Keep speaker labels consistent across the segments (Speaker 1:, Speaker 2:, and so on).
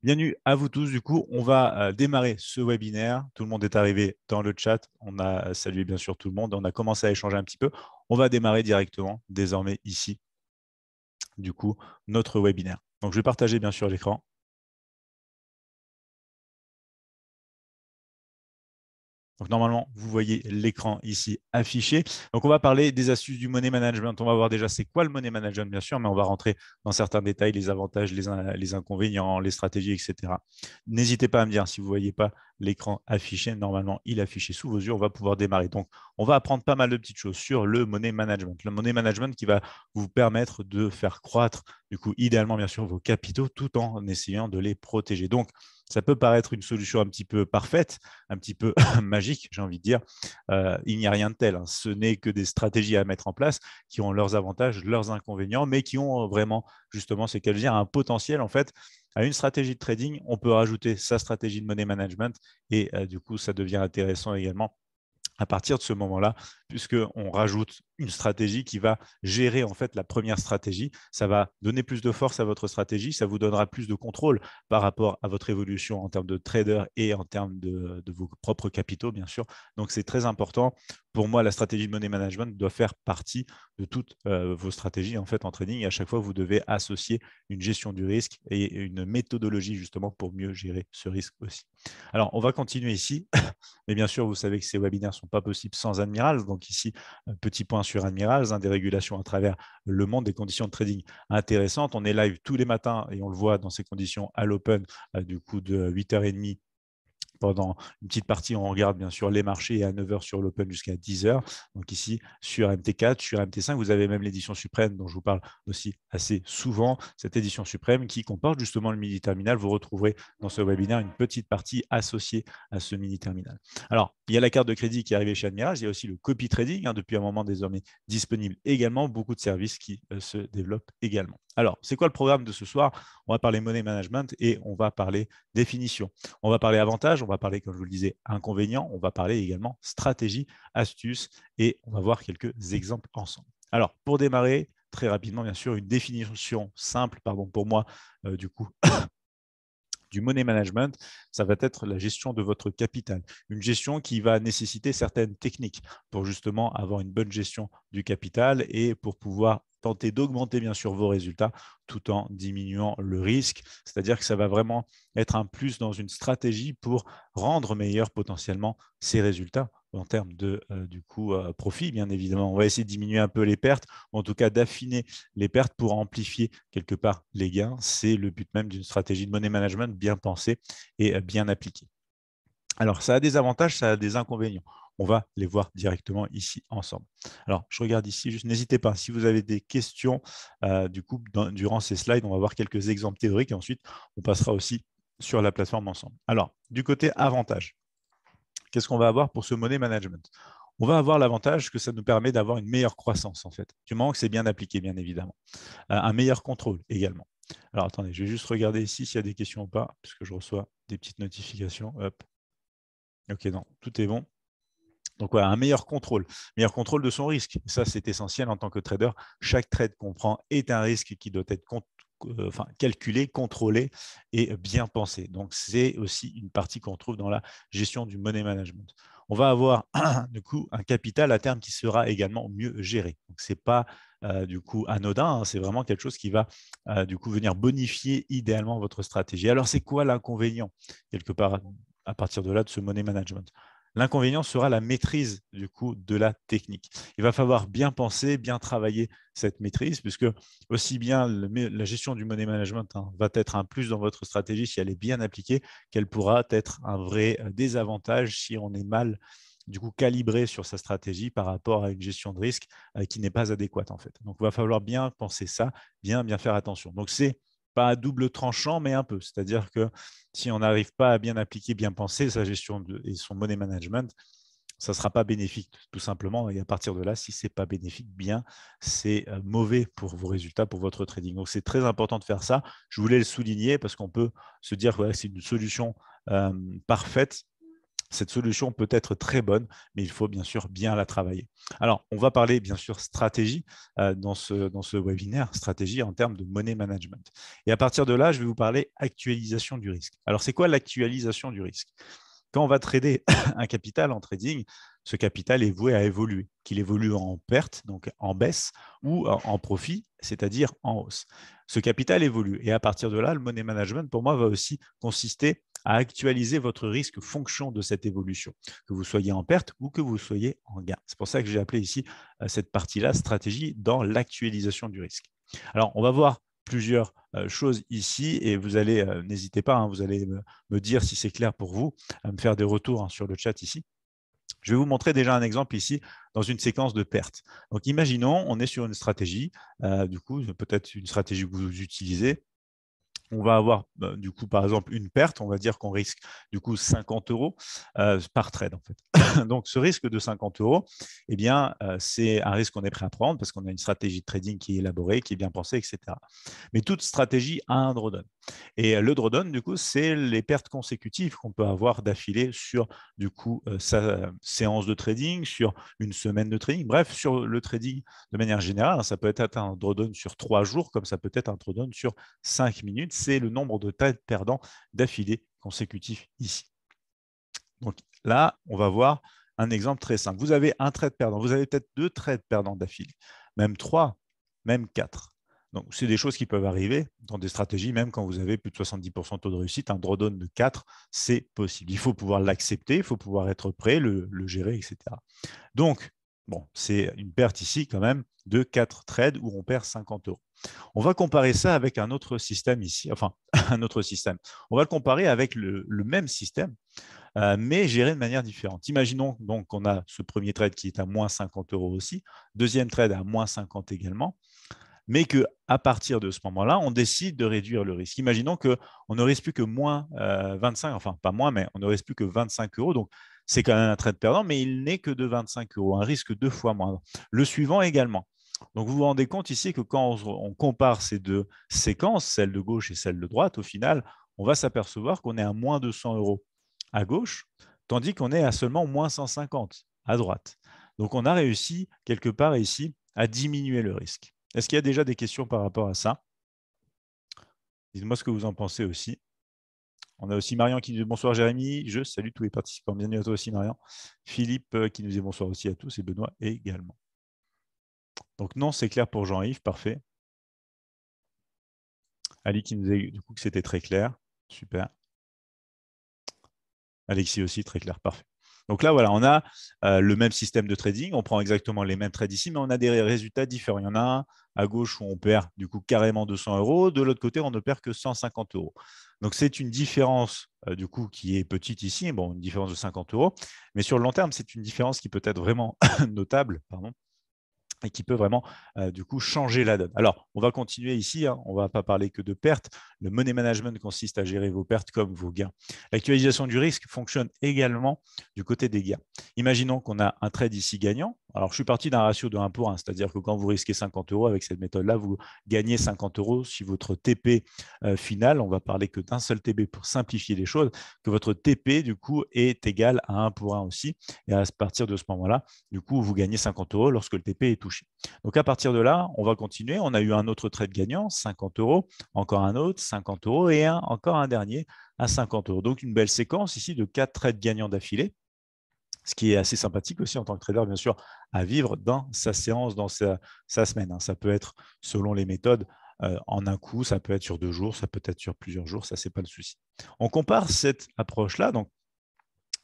Speaker 1: Bienvenue à vous tous. Du coup, on va démarrer ce webinaire. Tout le monde est arrivé dans le chat. On a salué bien sûr tout le monde. On a commencé à échanger un petit peu. On va démarrer directement désormais ici, du coup, notre webinaire. Donc, je vais partager bien sûr l'écran. Donc, normalement, vous voyez l'écran ici affiché. Donc, on va parler des astuces du money management. On va voir déjà c'est quoi le money management, bien sûr, mais on va rentrer dans certains détails, les avantages, les inconvénients, les stratégies, etc. N'hésitez pas à me dire si vous ne voyez pas l'écran affiché. Normalement, il est affiché sous vos yeux. On va pouvoir démarrer. Donc, on va apprendre pas mal de petites choses sur le money management. Le money management qui va vous permettre de faire croître, du coup, idéalement, bien sûr, vos capitaux tout en essayant de les protéger. Donc, ça peut paraître une solution un petit peu parfaite, un petit peu magique, j'ai envie de dire. Il n'y a rien de tel. Hein. Ce n'est que des stratégies à mettre en place qui ont leurs avantages, leurs inconvénients, mais qui ont vraiment, justement, c'est qu'elle dire, un potentiel, en fait. À une stratégie de trading, on peut rajouter sa stratégie de money management et du coup, ça devient intéressant également à partir de ce moment-là, puisqu'on rajoute une stratégie qui va gérer en fait la première stratégie. Ça va donner plus de force à votre stratégie, ça vous donnera plus de contrôle par rapport à votre évolution en termes de trader et en termes de vos propres capitaux, bien sûr. Donc, c'est très important. Pour moi, la stratégie de money management doit faire partie de toutes vos stratégies en fait en trading. Et à chaque fois, vous devez associer une gestion du risque et une méthodologie justement pour mieux gérer ce risque aussi. Alors, on va continuer ici. Mais bien sûr, vous savez que ces webinaires ne sont pas possibles sans Admirals. Donc ici, petit point sur Admirals, des régulations à travers le monde, des conditions de trading intéressantes. On est live tous les matins et on le voit dans ces conditions à l'open, du coup de 8h30 pendant une petite partie, on regarde bien sûr les marchés et à 9h sur l'Open jusqu'à 10h. Donc ici, sur MT4, sur MT5, vous avez même l'édition suprême dont je vous parle aussi assez souvent. Cette édition suprême qui comporte justement le mini terminal. Vous retrouverez dans ce webinaire une petite partie associée à ce mini terminal. Alors, il y a la carte de crédit qui est arrivée chez Admirals. Il y a aussi le copy trading, depuis un moment désormais disponible également. Beaucoup de services qui se développent également. Alors, c'est quoi le programme de ce soir? On va parler money management et on va parler définition. On va parler avantages, on va parler, comme je vous le disais, inconvénients, on va parler également stratégie, astuces et on va voir quelques exemples ensemble. Alors, pour démarrer, très rapidement, bien sûr, une définition simple, pardon, pour moi, du coup, du money management, ça va être la gestion de votre capital. Une gestion qui va nécessiter certaines techniques pour justement avoir une bonne gestion du capital et pour pouvoir tenter d'augmenter bien sûr vos résultats tout en diminuant le risque. C'est-à-dire que ça va vraiment être un plus dans une stratégie pour rendre meilleur potentiellement ces résultats en termes de du coup profit, bien évidemment. On va essayer de diminuer un peu les pertes, ou en tout cas d'affiner les pertes pour amplifier quelque part les gains. C'est le but même d'une stratégie de money management bien pensée et bien appliquée. Alors, ça a des avantages, ça a des inconvénients. On va les voir directement ici ensemble. Alors, je regarde ici, juste n'hésitez pas, si vous avez des questions, du coup, durant ces slides, on va voir quelques exemples théoriques et ensuite, on passera aussi sur la plateforme ensemble. Alors, du côté avantage, qu'est-ce qu'on va avoir pour ce money management? On va avoir l'avantage que ça nous permet d'avoir une meilleure croissance, en fait, du moment que c'est bien appliqué, bien évidemment. Un meilleur contrôle également. Alors, attendez, je vais juste regarder ici s'il y a des questions ou pas, puisque je reçois des petites notifications. Hop. OK, non, tout est bon. Donc, voilà, un meilleur contrôle de son risque. Ça, c'est essentiel en tant que trader. Chaque trade qu'on prend est un risque qui doit être calculé, contrôlé et bien pensé. Donc, c'est aussi une partie qu'on trouve dans la gestion du money management. On va avoir du coup un capital à terme qui sera également mieux géré. Donc, ce n'est pas du coup anodin, hein, c'est vraiment quelque chose qui va du coup venir bonifier idéalement votre stratégie. Alors, c'est quoi l'inconvénient quelque part à partir de là de ce money management? L'inconvénient sera la maîtrise du coup de la technique. Il va falloir bien penser, bien travailler cette maîtrise, puisque aussi bien la gestion du money management va être un plus dans votre stratégie si elle est bien appliquée, qu'elle pourra être un vrai désavantage si on est mal du coup calibré sur sa stratégie par rapport à une gestion de risque qui n'est pas adéquate en fait. Donc, il va falloir bien penser ça, bien faire attention. Donc, c'est pas à double tranchant, mais un peu. C'est-à-dire que si on n'arrive pas à bien appliquer, bien penser sa gestion et son money management, ça ne sera pas bénéfique, tout simplement. Et à partir de là, si ce n'est pas bénéfique, bien, c'est mauvais pour vos résultats, pour votre trading. Donc, c'est très important de faire ça. Je voulais le souligner parce qu'on peut se dire que voilà, c'est une solution parfaite. Cette solution peut être très bonne, mais il faut bien sûr bien la travailler. Alors, on va parler bien sûr stratégie dans ce webinaire, stratégie en termes de money management. Et à partir de là, je vais vous parler actualisation du risque. Alors, c'est quoi l'actualisation du risque? Quand on va trader un capital en trading, ce capital est voué à évoluer, qu'il évolue en perte, donc en baisse, ou en profit, c'est-à-dire en hausse. Ce capital évolue. Et à partir de là, le money management, pour moi, va aussi consister à actualiser votre risque fonction de cette évolution, que vous soyez en perte ou que vous soyez en gain. C'est pour ça que j'ai appelé ici cette partie-là stratégie dans l'actualisation du risque. Alors, on va voir plusieurs choses ici et vous allez, n'hésitez pas, vous allez me dire si c'est clair pour vous, à me faire des retours sur le chat ici. Je vais vous montrer déjà un exemple ici dans une séquence de pertes. Donc, imaginons, on est sur une stratégie, du coup, peut-être une stratégie que vous utilisez. On va avoir du coup, par exemple, une perte. On va dire qu'on risque du coup 50 € par trade en fait. Donc, ce risque de 50 €, eh bien, c'est un risque qu'on est prêt à prendre parce qu'on a une stratégie de trading qui est élaborée, qui est bien pensée, etc. Mais toute stratégie a un drawdown. Et le drawdown, du coup, c'est les pertes consécutives qu'on peut avoir d'affilée sur du coup sa séance de trading, sur une semaine de trading, bref, sur le trading de manière générale. Ça peut être un drawdown sur 3 jours, comme ça peut être un drawdown sur 5 minutes. C'est le nombre de trades perdants d'affilée consécutifs ici. Donc là, on va voir un exemple très simple. Vous avez un trade perdant, vous avez peut-être 2 trades perdants d'affilée, même 3, même 4. Donc, c'est des choses qui peuvent arriver dans des stratégies, même quand vous avez plus de 70% de taux de réussite. Un drawdown de 4, c'est possible. Il faut pouvoir l'accepter, il faut pouvoir être prêt, le gérer, etc. Donc, bon, c'est une perte ici quand même de 4 trades où on perd 50 €. On va comparer ça avec un autre système ici, enfin, un autre système. On va le comparer avec le même système, mais géré de manière différente. Imaginons donc qu'on a ce premier trade qui est à moins 50 € aussi, deuxième trade à moins 50 également, mais qu'à partir de ce moment-là, on décide de réduire le risque. Imaginons qu'on ne risque plus que moins 25, enfin pas moins, mais on ne risque plus que 25 €. Donc, c'est quand même un trade perdant, mais il n'est que de 25 €, un risque 2 fois moindre. Le suivant également. Donc, vous vous rendez compte ici que quand on compare ces deux séquences, celle de gauche et celle de droite, au final, on va s'apercevoir qu'on est à moins 200 € à gauche, tandis qu'on est à seulement moins 150 à droite. Donc, on a réussi quelque part ici à diminuer le risque. Est-ce qu'il y a déjà des questions par rapport à ça? Dites-moi ce que vous en pensez aussi. On a aussi Marian qui nous dit bonsoir Jérémy. Je salue tous les participants. Bienvenue à toi aussi Marian. Philippe qui nous dit bonsoir aussi à tous et Benoît également. Donc non, c'est clair pour Jean-Yves, parfait. Ali qui nous dit du coup que c'était très clair. Super. Alexis aussi, très clair, parfait. Donc là, voilà, on a le même système de trading, on prend exactement les mêmes trades ici, mais on a des résultats différents. Il y en a un à gauche où on perd du coup carrément 200 €, de l'autre côté, on ne perd que 150 €. Donc c'est une différence du coup qui est petite ici, bon, une différence de 50 €, mais sur le long terme, c'est une différence qui peut être vraiment notable, pardon, et qui peut vraiment du coup changer la donne. Alors, on va continuer ici, on ne va pas parler que de pertes. Le money management consiste à gérer vos pertes comme vos gains. L'actualisation du risque fonctionne également du côté des gains. Imaginons qu'on a un trade ici gagnant. Alors, je suis parti d'un ratio de 1 pour 1, c'est-à-dire que quand vous risquez 50 € avec cette méthode-là, vous gagnez 50 € si votre TP final, on va parler que d'un seul TP pour simplifier les choses, que votre TP du coup est égal à 1 pour 1 aussi. Et à partir de ce moment-là, du coup, vous gagnez 50 € lorsque le TP est touché. Donc, à partir de là, on va continuer. On a eu un autre trade gagnant, 50 €, encore un autre, 50 € et encore un dernier à 50 €. Donc, une belle séquence ici de 4 trades gagnants d'affilée, ce qui est assez sympathique aussi en tant que trader, bien sûr, à vivre dans sa séance, dans sa semaine. Ça peut être selon les méthodes en un coup, ça peut être sur 2 jours, ça peut être sur plusieurs jours, ça, c'est pas le souci. On compare cette approche-là, donc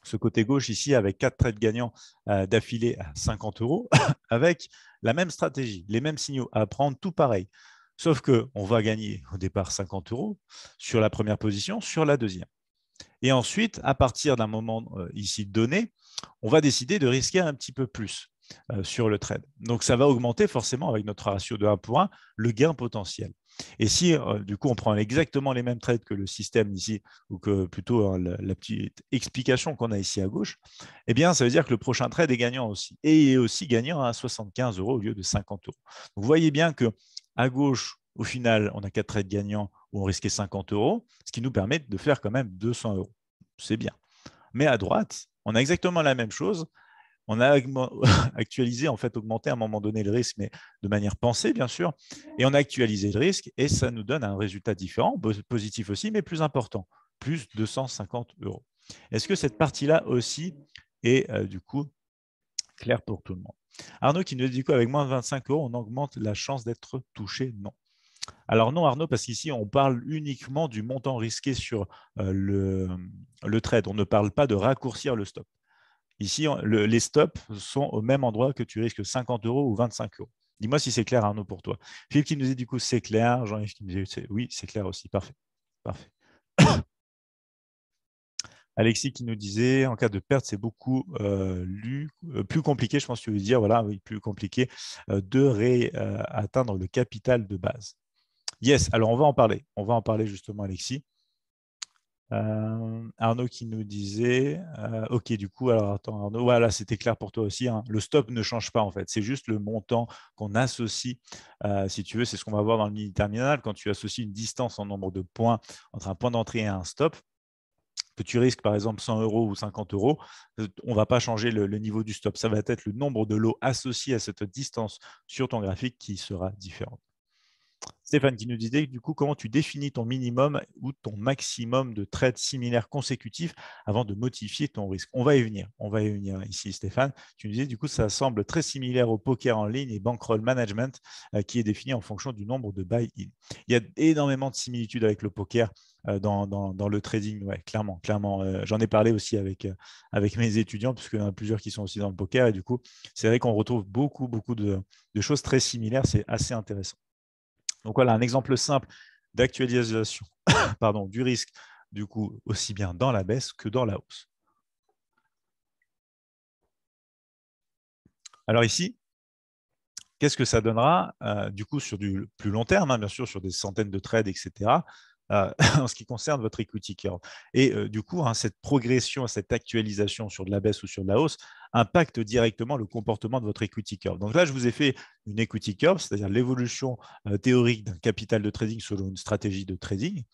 Speaker 1: ce côté gauche ici avec 4 trades gagnants d'affilée à 50 € avec la même stratégie, les mêmes signaux à prendre, tout pareil. Sauf qu'on va gagner au départ 50 € sur la première position, sur la deuxième. Et ensuite, à partir d'un moment ici donné, on va décider de risquer un petit peu plus sur le trade. Donc, ça va augmenter forcément avec notre ratio de 1 pour 1 le gain potentiel. Et si, du coup, on prend exactement les mêmes trades que le système ici, ou que plutôt la petite explication qu'on a ici à gauche, eh bien, ça veut dire que le prochain trade est gagnant aussi. Et il est aussi gagnant à 75 € au lieu de 50 €. Donc, vous voyez bien qu'à gauche, au final, on a 4 trades gagnants où on risquait 50 €, ce qui nous permet de faire quand même 200 €. C'est bien. Mais à droite, On a exactement la même chose. On a actualisé, en fait, augmenté à un moment donné le risque, mais de manière pensée, bien sûr. Et on a actualisé le risque et ça nous donne un résultat différent, positif aussi, mais plus important, plus 250 €. Est-ce que cette partie-là aussi est du coup claire pour tout le monde? Arnaud qui nous dit qu'avec moins de 25 €, on augmente la chance d'être touché? Non. Alors non, Arnaud, parce qu'ici, on parle uniquement du montant risqué sur le trade. On ne parle pas de raccourcir le stop. Ici, les stops sont au même endroit que tu risques 50 € ou 25 €. Dis-moi si c'est clair, Arnaud, pour toi. Philippe qui nous dit du coup c'est clair. Jean-Yves qui nous dit oui, c'est clair aussi. Parfait. Parfait. Alexis qui nous disait en cas de perte, c'est beaucoup plus compliqué, je pense que tu veux dire, voilà, oui, plus compliqué de réatteindre le capital de base. Yes, alors on va en parler. On va en parler justement, Alexis. Arnaud qui nous disait, ok, du coup, alors attends, Arnaud, voilà, c'était clair pour toi aussi, hein. Le stop ne change pas en fait, c'est juste le montant qu'on associe, si tu veux, c'est ce qu'on va voir dans le mini terminal, quand tu associes une distance en nombre de points entre un point d'entrée et un stop, que tu risques par exemple 100 € ou 50 €, on ne va pas changer le niveau du stop, ça va être le nombre de lots associés à cette distance sur ton graphique qui sera différent. Stéphane qui nous disait du coup comment tu définis ton minimum ou ton maximum de trades similaires consécutifs avant de modifier ton risque. On va y venir ici Stéphane. Tu nous disais du coup ça semble très similaire au poker en ligne et bankroll management qui est défini en fonction du nombre de buy-in. Il y a énormément de similitudes avec le poker dans le trading, ouais, clairement. J'en ai parlé aussi avec mes étudiants puisqu'il y en a plusieurs qui sont aussi dans le poker et du coup c'est vrai qu'on retrouve beaucoup de choses très similaires, c'est assez intéressant. Donc voilà, un exemple simple d'actualisation du risque, du coup, aussi bien dans la baisse que dans la hausse. Alors ici, qu'est-ce que ça donnera du coup sur du plus long terme, hein, bien sûr, sur des centaines de trades, etc., en ce qui concerne votre equity curve. Et du coup, hein, cette progression, cette actualisation sur de la baisse ou sur de la hausse impacte directement le comportement de votre equity curve. Donc là, je vous ai fait une equity curve, c'est-à-dire l'évolution théorique d'un capital de trading selon une stratégie de trading.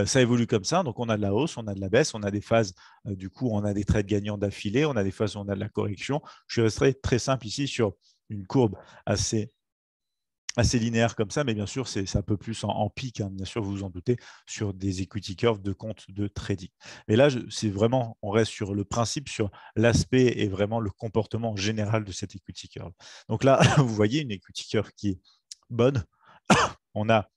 Speaker 1: Ça évolue comme ça, donc on a de la hausse, on a de la baisse, on a des phases, du coup, on a des trades gagnants d'affilée, on a des phases où on a de la correction. Je resterai très simple ici sur une courbe assez linéaire comme ça, mais bien sûr, c'est un peu plus en pic, hein, bien sûr, vous vous en doutez, sur des equity curves de compte de trading. Mais là, c'est vraiment, on reste sur le principe, sur l'aspect et vraiment le comportement général de cette equity curve. Donc là, vous voyez une equity curve qui est bonne. On a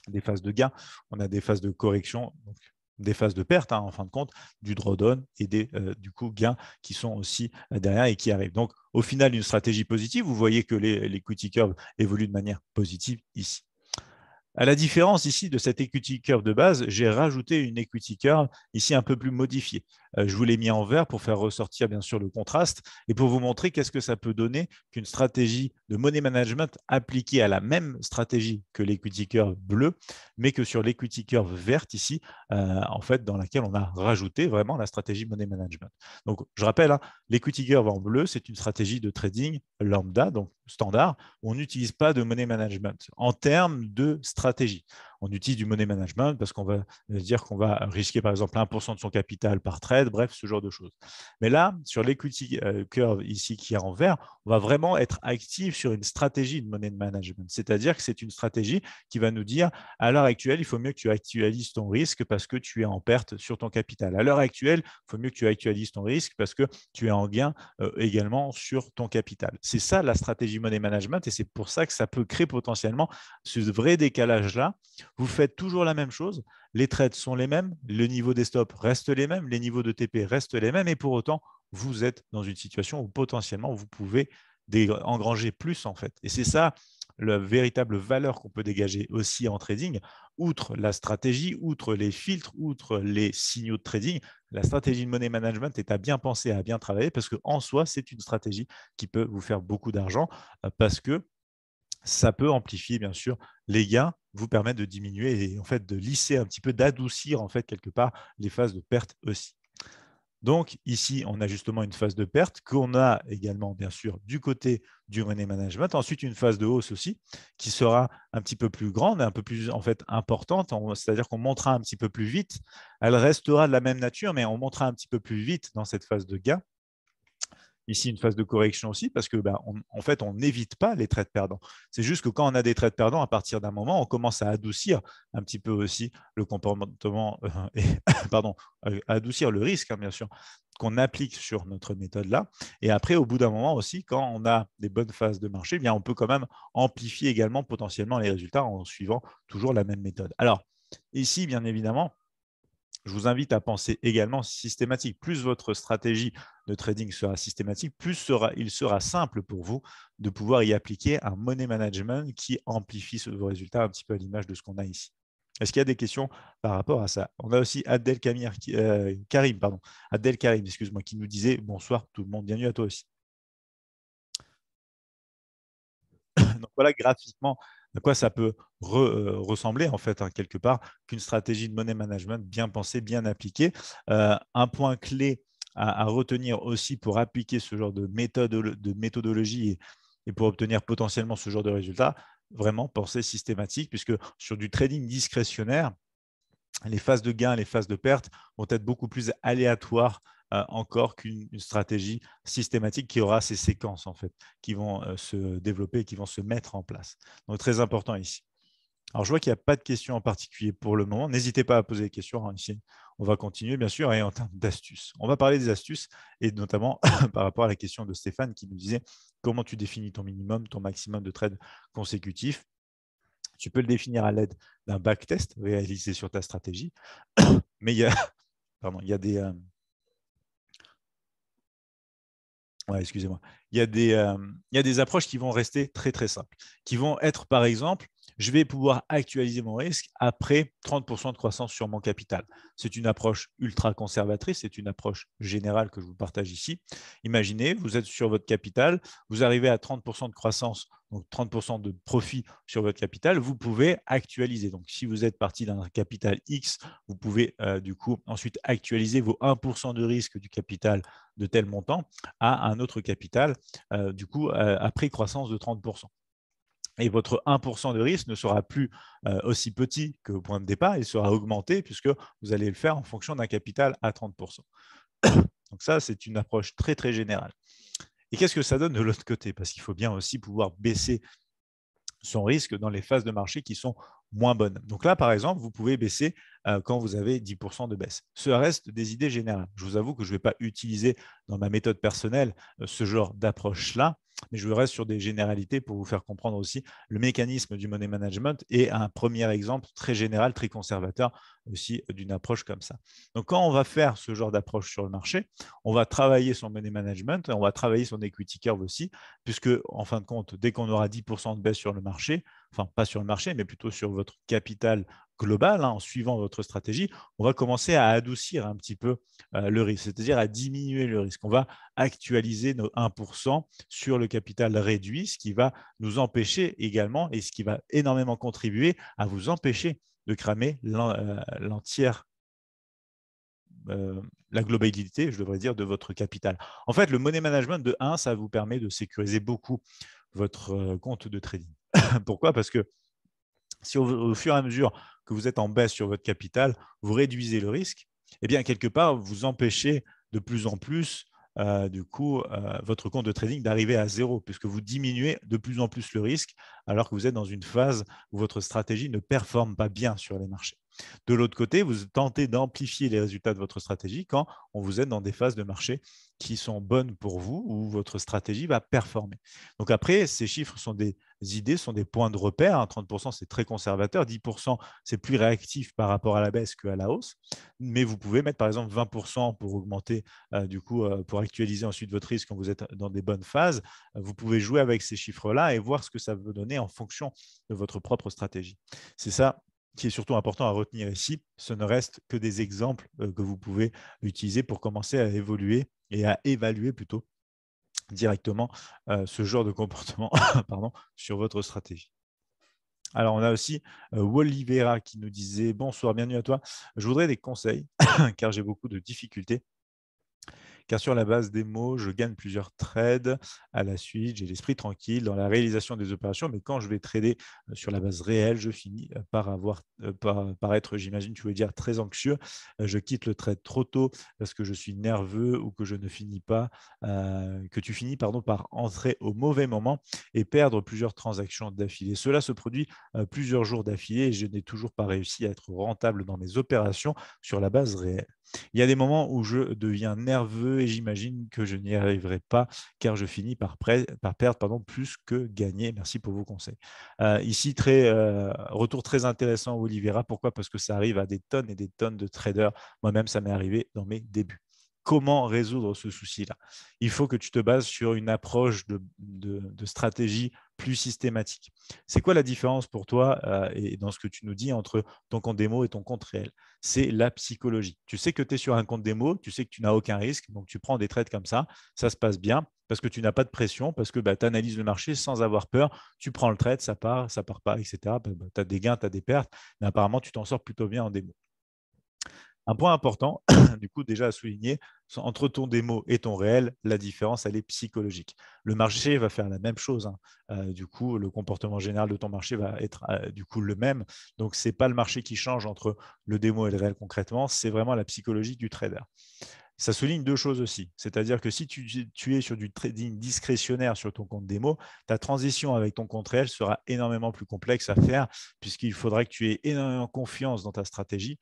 Speaker 1: des phases de gain, on a des phases de correction, donc des phases de perte, hein, en fin de compte, du drawdown et des du coup, gains qui sont aussi derrière et qui arrivent. Donc, au final, une stratégie positive. Vous voyez que les equity curves évoluent de manière positive ici. À la différence ici de cette equity curve de base, j'ai rajouté une equity curve ici un peu plus modifiée. Je vous l'ai mis en vert pour faire ressortir bien sûr le contraste et pour vous montrer qu'est-ce que ça peut donner qu'une stratégie de money management appliquée à la même stratégie que l'equity curve bleue, mais que sur l'equity curve verte ici, en fait, dans laquelle on a rajouté vraiment la stratégie money management. Donc, je rappelle, hein, l'equity curve en bleu, c'est une stratégie de trading lambda, donc standard, où on n'utilise pas de money management en termes de stratégie. On utilise du money management parce qu'on va dire qu'on va risquer par exemple 1% de son capital par trade, bref, ce genre de choses. Mais là, sur l'equity curve ici qui est en vert, on va vraiment être actif sur une stratégie de money management. C'est-à-dire que c'est une stratégie qui va nous dire à l'heure actuelle, il faut mieux que tu actualises ton risque parce que tu es en perte sur ton capital. À l'heure actuelle, il faut mieux que tu actualises ton risque parce que tu es en gain également sur ton capital. C'est ça la stratégie money management et c'est pour ça que ça peut créer potentiellement ce vrai décalage-là. Vous faites toujours la même chose, les trades sont les mêmes, le niveau des stops reste les mêmes, les niveaux de TP restent les mêmes et pour autant, vous êtes dans une situation où potentiellement vous pouvez engranger plus en fait. Et c'est ça la véritable valeur qu'on peut dégager aussi en trading, outre la stratégie, outre les filtres, outre les signaux de trading, la stratégie de money management est à bien penser, à bien travailler parce qu'en soi, c'est une stratégie qui peut vous faire beaucoup d'argent parce que ça peut amplifier, bien sûr, les gains, vous permettre de diminuer et en fait de lisser un petit peu, d'adoucir en fait quelque part les phases de perte aussi. Donc, ici, on a justement une phase de perte qu'on a également, bien sûr, du côté du money management. Ensuite, une phase de hausse aussi qui sera un petit peu plus grande, un peu plus en fait importante. C'est-à-dire qu'on montera un petit peu plus vite. Elle restera de la même nature, mais on montera un petit peu plus vite dans cette phase de gain. Ici, une phase de correction aussi, parce que en fait, on n'évite pas les trades perdants. C'est juste que quand on a des trades perdants, à partir d'un moment, on commence à adoucir un petit peu aussi le comportement et pardon, adoucir le risque, hein, bien sûr, qu'on applique sur notre méthode-là. Et après, au bout d'un moment aussi, quand on a des bonnes phases de marché, bien, on peut quand même amplifier également potentiellement les résultats en suivant toujours la même méthode. Alors, ici, bien évidemment, je vous invite à penser également systématique. Plus votre stratégie de trading sera systématique, plus il sera simple pour vous de pouvoir y appliquer un money management qui amplifie vos résultats un petit peu à l'image de ce qu'on a ici. Est-ce qu'il y a des questions par rapport à ça? On a aussi Karim, Abdel Karim, excuse-moi, qui nous disait bonsoir tout le monde, bienvenue à toi aussi. Donc voilà graphiquement à quoi ça peut ressembler en fait, hein, quelque part, qu'une stratégie de money management bien pensée, bien appliquée. Un point clé à retenir aussi pour appliquer ce genre de méthodologie et pour obtenir potentiellement ce genre de résultats, vraiment penser systématique, puisque sur du trading discrétionnaire, les phases de gain, les phases de perte vont être beaucoup plus aléatoires encore qu'une stratégie systématique qui aura ces séquences en fait, qui vont se développer, qui vont se mettre en place. Donc très important ici. Alors je vois qu'il n'y a pas de questions en particulier pour le moment. N'hésitez pas à poser des questions, hein, ici. On va continuer bien sûr et en termes d'astuces. On va parler des astuces et notamment par rapport à la question de Stéphane qui nous disait comment tu définis ton minimum, ton maximum de trades consécutifs. Tu peux le définir à l'aide d'un backtest réalisé sur ta stratégie, mais il y a, il y a des, excusez-moi, il y a des approches qui vont rester très très simples, qui vont être par exemple, je vais pouvoir actualiser mon risque après 30% de croissance sur mon capital. C'est une approche ultra conservatrice, c'est une approche générale que je vous partage ici. Imaginez, vous êtes sur votre capital, vous arrivez à 30% de croissance, donc 30% de profit sur votre capital, vous pouvez actualiser. Donc si vous êtes parti d'un capital X, vous pouvez du coup ensuite actualiser vos 1% de risque du capital de tel montant à un autre capital, du coup, après croissance de 30%. Et votre 1% de risque ne sera plus aussi petit que au point de départ, il sera augmenté puisque vous allez le faire en fonction d'un capital à 30%. Donc ça, c'est une approche très, très générale. Et qu'est-ce que ça donne de l'autre côté? Parce qu'il faut bien aussi pouvoir baisser son risque dans les phases de marché qui sont moins bonnes. Donc là, par exemple, vous pouvez baisser quand vous avez 10% de baisse. Ce reste des idées générales. Je vous avoue que je ne vais pas utiliser dans ma méthode personnelle ce genre d'approche-là, mais je reste sur des généralités pour vous faire comprendre aussi le mécanisme du money management et un premier exemple très général, très conservateur aussi d'une approche comme ça. Donc quand on va faire ce genre d'approche sur le marché, on va travailler son money management, on va travailler son equity curve aussi, puisque en fin de compte, dès qu'on aura 10% de baisse sur le marché, enfin pas sur le marché, mais plutôt sur votre capital global, hein, en suivant votre stratégie, on va commencer à adoucir un petit peu le risque, c'est-à-dire à diminuer le risque. On va actualiser nos 1% sur le capital réduit, ce qui va nous empêcher également et ce qui va énormément contribuer à vous empêcher de cramer l'entière la globalité, je devrais dire, de votre capital. En fait, le money management de 1, ça vous permet de sécuriser beaucoup votre compte de trading. Pourquoi? Parce que si au fur et à mesure que vous êtes en baisse sur votre capital, vous réduisez le risque, eh bien, quelque part, vous empêchez de plus en plus du coup, votre compte de trading d'arriver à zéro, puisque vous diminuez de plus en plus le risque, alors que vous êtes dans une phase où votre stratégie ne performe pas bien sur les marchés. De l'autre côté, vous tentez d'amplifier les résultats de votre stratégie quand on vous aide dans des phases de marché qui sont bonnes pour vous, où votre stratégie va performer. Donc après, ces chiffres sont des idées, sont des points de repère. 30%, c'est très conservateur. 10%, c'est plus réactif par rapport à la baisse qu'à la hausse. Mais vous pouvez mettre par exemple 20% pour augmenter, du coup, pour actualiser ensuite votre risque quand vous êtes dans des bonnes phases. Vous pouvez jouer avec ces chiffres-là et voir ce que ça veut donner en fonction de votre propre stratégie. C'est ça qui est surtout important à retenir ici. Ce ne reste que des exemples que vous pouvez utiliser pour commencer à évoluer et à évaluer plutôt directement ce genre de comportement pardon, sur votre stratégie. Alors, on a aussi Wolivera qui nous disait « Bonsoir, bienvenue à toi. Je voudrais des conseils car j'ai beaucoup de difficultés car sur la base des mots, je gagne plusieurs trades à la suite, j'ai l'esprit tranquille dans la réalisation des opérations, mais quand je vais trader sur la base réelle, je finis par être, j'imagine, tu veux dire, très anxieux. Je quitte le trade trop tôt parce que je suis nerveux ou que je ne finis pas, que tu finis par entrer au mauvais moment et perdre plusieurs transactions d'affilée. Cela se produit plusieurs jours d'affilée et je n'ai toujours pas réussi à être rentable dans mes opérations sur la base réelle. Il y a des moments où je deviens nerveux et j'imagine que je n'y arriverai pas car je finis par perdre plus que gagner. Merci pour vos conseils. Ici, retour très intéressant, Olivera. Pourquoi? Parce que ça arrive à des tonnes et des tonnes de traders. Moi-même, ça m'est arrivé dans mes débuts. Comment résoudre ce souci-là? Il faut que tu te bases sur une approche de stratégie plus systématique. C'est quoi la différence pour toi et dans ce que tu nous dis entre ton compte démo et ton compte réel? C'est la psychologie. Tu sais que tu es sur un compte démo, tu sais que tu n'as aucun risque, donc tu prends des trades comme ça se passe bien parce que tu n'as pas de pression, parce que tu analyses le marché sans avoir peur, tu prends le trade, ça part pas, etc. Tu as des gains, tu as des pertes, mais apparemment, tu t'en sors plutôt bien en démo. Un point important, du coup, déjà à souligner, entre ton démo et ton réel, la différence, elle est psychologique. Le marché va faire la même chose. Du coup, le comportement général de ton marché va être du coup le même. Donc, ce n'est pas le marché qui change entre le démo et le réel concrètement, c'est vraiment la psychologie du trader. Ça souligne deux choses aussi. C'est-à-dire que si tu es sur du trading discrétionnaire sur ton compte démo, ta transition avec ton compte réel sera énormément plus complexe à faire puisqu'il faudra que tu aies énormément confiance dans ta stratégie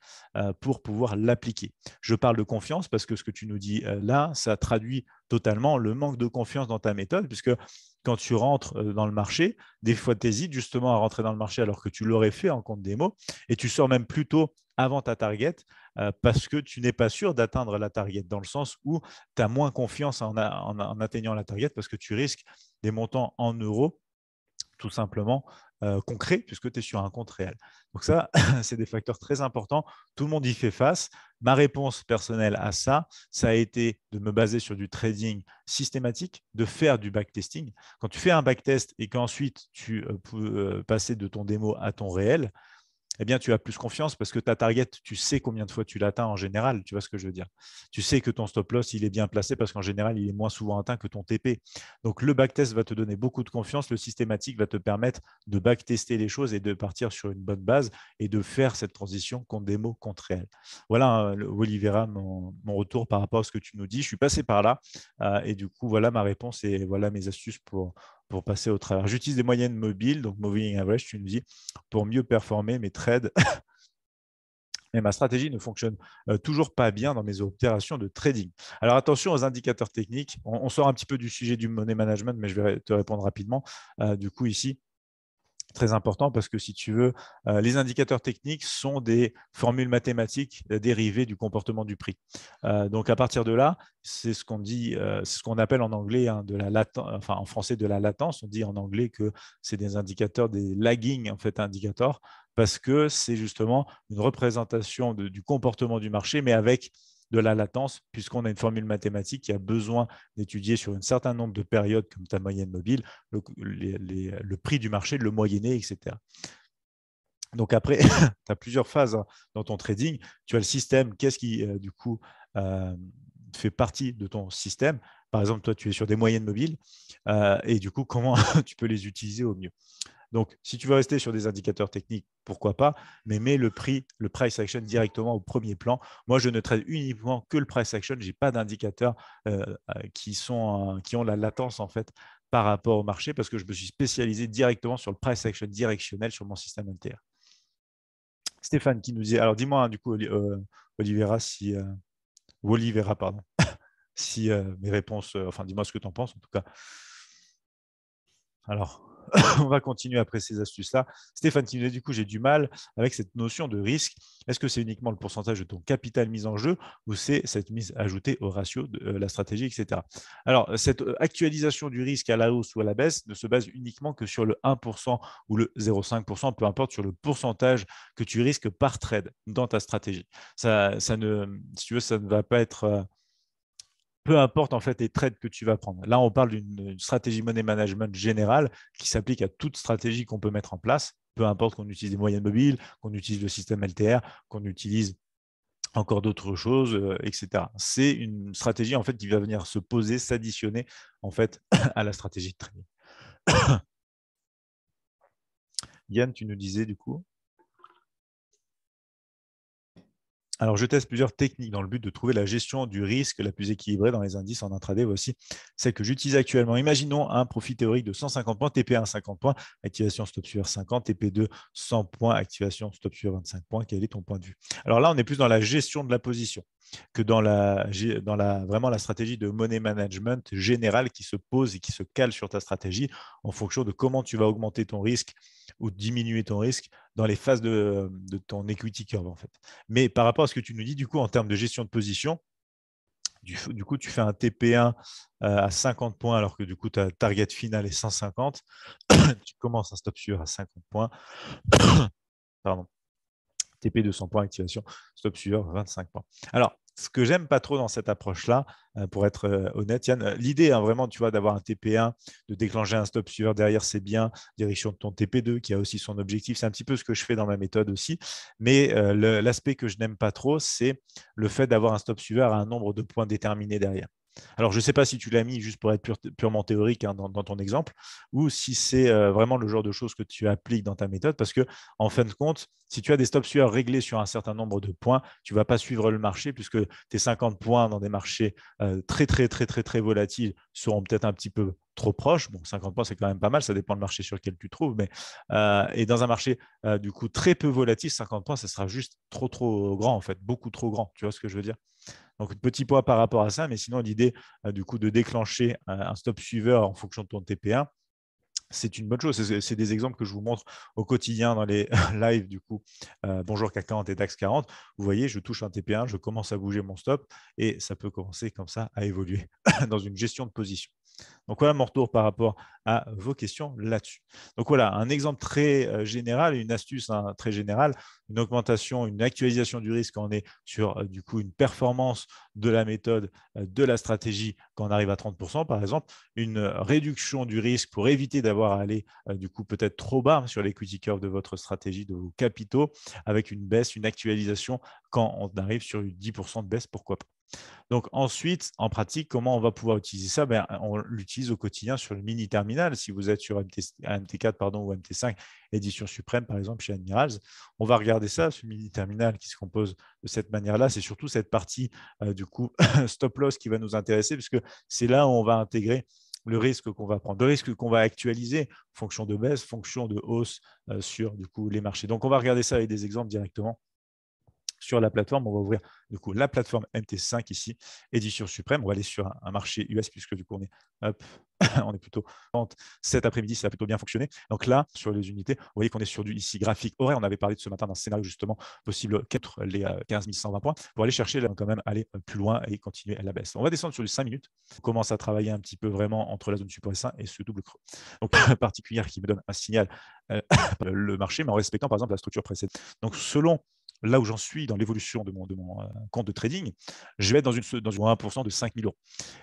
Speaker 1: pour pouvoir l'appliquer. Je parle de confiance parce que ce que tu nous dis là, ça traduit totalement le manque de confiance dans ta méthode puisque quand tu rentres dans le marché, des fois tu hésites justement à rentrer dans le marché alors que tu l'aurais fait en compte démo et tu sors même plutôt avant ta target parce que tu n'es pas sûr d'atteindre la target, dans le sens où tu as moins confiance en atteignant la target parce que tu risques des montants en euros tout simplement concrets puisque tu es sur un compte réel. Donc ça, c'est des facteurs très importants. Tout le monde y fait face. Ma réponse personnelle à ça, ça a été de me baser sur du trading systématique, de faire du backtesting. Quand tu fais un backtest et qu'ensuite tu peux passer de ton démo à ton réel, eh bien, tu as plus confiance parce que ta target, tu sais combien de fois tu l'atteins en général. Tu vois ce que je veux dire? Tu sais que ton stop loss, il est bien placé parce qu'en général, il est moins souvent atteint que ton TP. Donc, le backtest va te donner beaucoup de confiance. Le systématique va te permettre de backtester les choses et de partir sur une bonne base et de faire cette transition contre démo, contre réel. Voilà, Olivera, mon retour par rapport à ce que tu nous dis. Je suis passé par là et du coup, voilà ma réponse et voilà mes astuces pour passer au travers. J'utilise des moyennes mobiles, donc moving average, tu nous dis, pour mieux performer mes trades. Mais ma stratégie ne fonctionne toujours pas bien dans mes opérations de trading. Alors attention aux indicateurs techniques. On sort un petit peu du sujet du money management, mais je vais te répondre rapidement. Du coup, ici, très important parce que si tu veux, les indicateurs techniques sont des formules mathématiques dérivées du comportement du prix. Donc à partir de là, c'est ce qu'on dit, c'est ce qu'on appelle en anglais en français de la latence. On dit en anglais que c'est des indicateurs, des lagging en fait indicators, parce que c'est justement une représentation du comportement du marché, mais avec de la latence, puisqu'on a une formule mathématique qui a besoin d'étudier sur un certain nombre de périodes comme ta moyenne mobile, le prix du marché, le moyenné, etc. Donc après, tu as plusieurs phases dans ton trading. Tu as le système, qu'est-ce qui, du coup, fait partie de ton système. Par exemple, toi, tu es sur des moyennes mobiles et du coup, comment tu peux les utiliser au mieux. Donc, si tu veux rester sur des indicateurs techniques, pourquoi pas, mais mets le prix, le price action directement au premier plan. Moi, je ne trade uniquement que le price action. Je n'ai pas d'indicateurs qui ont la latence en fait par rapport au marché parce que je me suis spécialisé directement sur le price action directionnel sur mon système NTR. Stéphane qui nous dit, alors dis-moi du coup, Olivera, ou Olivera, pardon, si mes réponses, enfin dis-moi ce que tu en penses en tout cas. Alors, on va continuer après ces astuces-là. Stéphane qui nous dit, du coup, j'ai du mal avec cette notion de risque. Est-ce que c'est uniquement le pourcentage de ton capital mis en jeu ou c'est cette mise ajoutée au ratio de la stratégie, etc. Alors, cette actualisation du risque à la hausse ou à la baisse ne se base uniquement que sur le 1% ou le 0,5%, peu importe sur le pourcentage que tu risques par trade dans ta stratégie. Si tu veux, ça ne va pas être... peu importe en fait les trades que tu vas prendre. Là, on parle d'une stratégie money management générale qui s'applique à toute stratégie qu'on peut mettre en place, peu importe qu'on utilise des moyennes mobiles, qu'on utilise le système LTR, qu'on utilise encore d'autres choses, etc. C'est une stratégie en fait qui va venir se poser, s'additionner en fait à la stratégie de trading. Yann, tu nous disais du coup. Alors, je teste plusieurs techniques dans le but de trouver la gestion du risque la plus équilibrée dans les indices en intraday. Voici celle que j'utilise actuellement. Imaginons un profit théorique de 150 points, TP1 50 points, activation stop suiveur 50, TP2 100 points, activation stop suiveur 25 points. Quel est ton point de vue? Alors là, on est plus dans la gestion de la position que dans vraiment la stratégie de money management générale qui se pose et qui se cale sur ta stratégie en fonction de comment tu vas augmenter ton risque ou diminuer ton risque dans les phases de ton equity curve en fait. Mais par rapport à ce que tu nous dis, du coup, en termes de gestion de position, du coup, tu fais un TP1 à 50 points alors que du coup, ta target finale est 150. Tu commences un stop suiveur à 50 points. Pardon. TP 200 points, activation, stop suiveur 25 points. Alors, ce que j'aime pas trop dans cette approche-là, pour être honnête, Yann, l'idée vraiment, tu vois, d'avoir un TP1, de déclencher un stop suiveur derrière, c'est bien, direction de ton TP2 qui a aussi son objectif. C'est un petit peu ce que je fais dans ma méthode aussi. Mais l'aspect que je n'aime pas trop, c'est le fait d'avoir un stop suiveur à un nombre de points déterminé derrière. Alors, je ne sais pas si tu l'as mis juste pour être purement théorique hein, dans ton exemple, ou si c'est vraiment le genre de choses que tu appliques dans ta méthode, parce que en fin de compte, si tu as des stop suiveurs réglés sur un certain nombre de points, tu ne vas pas suivre le marché, puisque tes 50 points dans des marchés très volatiles seront peut-être un petit peu trop proches. Bon, 50 points, c'est quand même pas mal, ça dépend du marché sur lequel tu trouves, mais et dans un marché du coup très peu volatile, 50 points, ça sera juste trop grand en fait, beaucoup trop grand. Tu vois ce que je veux dire? Donc, petit poids par rapport à ça, mais sinon, l'idée du coup de déclencher un stop suiveur en fonction de ton TP1, c'est une bonne chose. C'est des exemples que je vous montre au quotidien dans les lives du coup. Bonjour CAC 40 et DAX 40. Vous voyez, je touche un TP1, je commence à bouger mon stop et ça peut commencer comme ça à évoluer dans une gestion de position. Donc voilà mon retour par rapport à vos questions là-dessus. Donc voilà, un exemple très général, une astuce très générale, une augmentation, une actualisation du risque quand on est sur du coup une performance de la méthode, de la stratégie quand on arrive à 30% par exemple, une réduction du risque pour éviter d'avoir à aller du coup peut-être trop bas sur l'equity curve de votre stratégie, de vos capitaux, avec une baisse, une actualisation quand on arrive sur une 10% de baisse, pourquoi pas. Donc ensuite, en pratique, comment on va pouvoir utiliser ça? On l'utilise au quotidien sur le mini terminal. Si vous êtes sur MT4 ou MT5, édition suprême, par exemple, chez Admirals, on va regarder ça, ce mini terminal qui se compose de cette manière-là. C'est surtout cette partie du coup stop loss qui va nous intéresser, puisque c'est là où on va intégrer le risque qu'on va prendre, le risque qu'on va actualiser, fonction de baisse, fonction de hausse sur du coup les marchés. Donc on va regarder ça avec des exemples directement sur la plateforme. On va ouvrir du coup la plateforme MT5 ici, édition suprême. On va aller sur un marché US puisque du coup on est plutôt cet après-midi, ça a plutôt bien fonctionné. Donc là, sur les unités, vous voyez qu'on est sur du ici graphique horaire. On avait parlé de ce matin d'un scénario justement possible qu'être les 15 120 points pour aller chercher quand même aller plus loin et continuer à la baisse. On va descendre sur les 5 minutes. On commence à travailler un petit peu vraiment entre la zone support S1 et ce double creux. Donc particulière qui me donne un signal le marché, mais en respectant par exemple la structure précédente. Donc selon là où j'en suis dans l'évolution de mon compte de trading, je vais être dans 1% de 5 000 euros.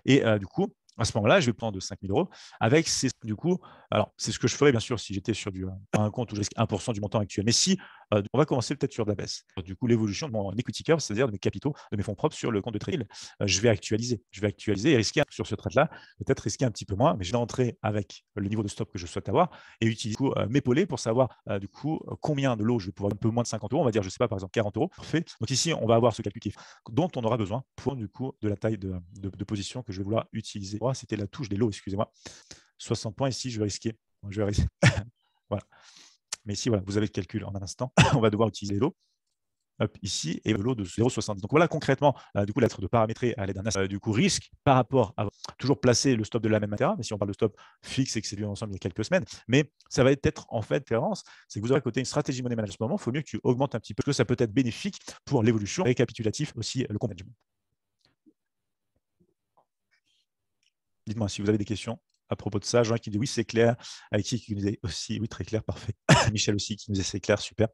Speaker 1: Et du coup, à ce moment-là, je vais prendre de 5 000 euros avec du coup, alors c'est ce que je ferais bien sûr si j'étais sur un compte où je risque 1% du montant actuel. Mais si on va commencer peut-être sur de la baisse. Du coup, l'évolution de mon equity curve, c'est-à-dire de mes capitaux, de mes fonds propres sur le compte de trading, je vais actualiser et risquer sur ce trade-là, peut-être risquer un petit peu moins, mais je vais entrer avec le niveau de stop que je souhaite avoir et utiliser m'épauler pour savoir du coup combien de lots je vais pouvoir un peu moins de 50 euros, on va dire je sais pas par exemple 40 euros. Parfait. Donc ici on va avoir ce calcul dont on aura besoin pour du coup de la taille de position que je vais vouloir utiliser. Oh, c'était la touche des lots, excusez-moi. 60 points ici, je vais risquer. Voilà. Mais ici, voilà, vous avez le calcul en un instant. On va devoir utiliser les lots. Ici et le lot de 0,70. Donc voilà concrètement du coup l'être de paramétrer à l'aide d'un du coup risque par rapport à toujours placer le stop de la même manière, mais si on parle de stop fixe et que c'est vu ensemble il y a quelques semaines, mais ça va être en fait différence, c'est que vous aurez à côté une stratégie money management. En ce moment, il faut mieux que tu augmentes un petit peu, parce que ça peut être bénéfique pour l'évolution récapitulatif aussi le compte management. Dites-moi si vous avez des questions à propos de ça. Jean qui dit oui, c'est clair. Alexis qui nous dit aussi oui, très clair, parfait. Michel aussi qui nous dit c'est clair, super.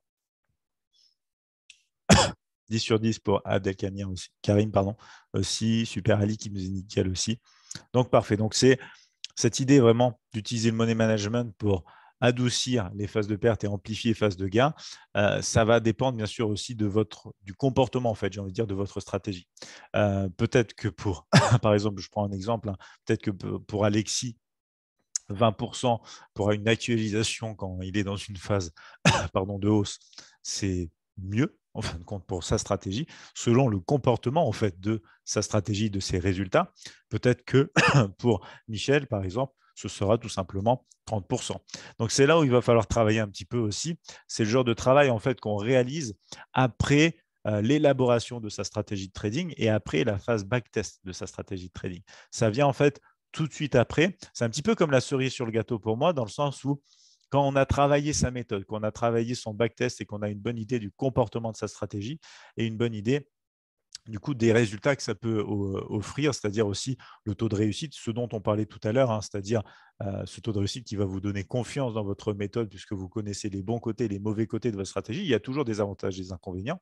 Speaker 1: 10 sur 10 pour Abdelkamir aussi. Karim, pardon, aussi. Super Ali qui nous dit nickel aussi. Donc, parfait. Donc, c'est cette idée vraiment d'utiliser le money management pour adoucir les phases de perte et amplifier les phases de gain, ça va dépendre bien sûr aussi du comportement, en fait, j'ai envie de dire, de votre stratégie. Peut-être que pour, par exemple, je prends un exemple, hein, peut-être que pour Alexis, 20% pour une actualisation quand il est dans une phase de hausse, c'est mieux en fin de compte pour sa stratégie, selon le comportement en fait de sa stratégie, de ses résultats. Peut-être que pour Michel, par exemple, ce sera tout simplement 30%. Donc c'est là où il va falloir travailler un petit peu aussi. C'est le genre de travail en fait qu'on réalise après l'élaboration de sa stratégie de trading et après la phase backtest de sa stratégie de trading. Ça vient en fait tout de suite après. C'est un petit peu comme la cerise sur le gâteau pour moi, dans le sens où quand on a travaillé sa méthode, qu'on a travaillé son backtest et qu'on a une bonne idée du comportement de sa stratégie et une bonne idée du coup des résultats que ça peut offrir, c'est-à-dire aussi le taux de réussite, ce dont on parlait tout à l'heure, hein, c'est-à-dire ce taux de réussite qui va vous donner confiance dans votre méthode puisque vous connaissez les bons côtés, les mauvais côtés de votre stratégie. Il y a toujours des avantages et des inconvénients.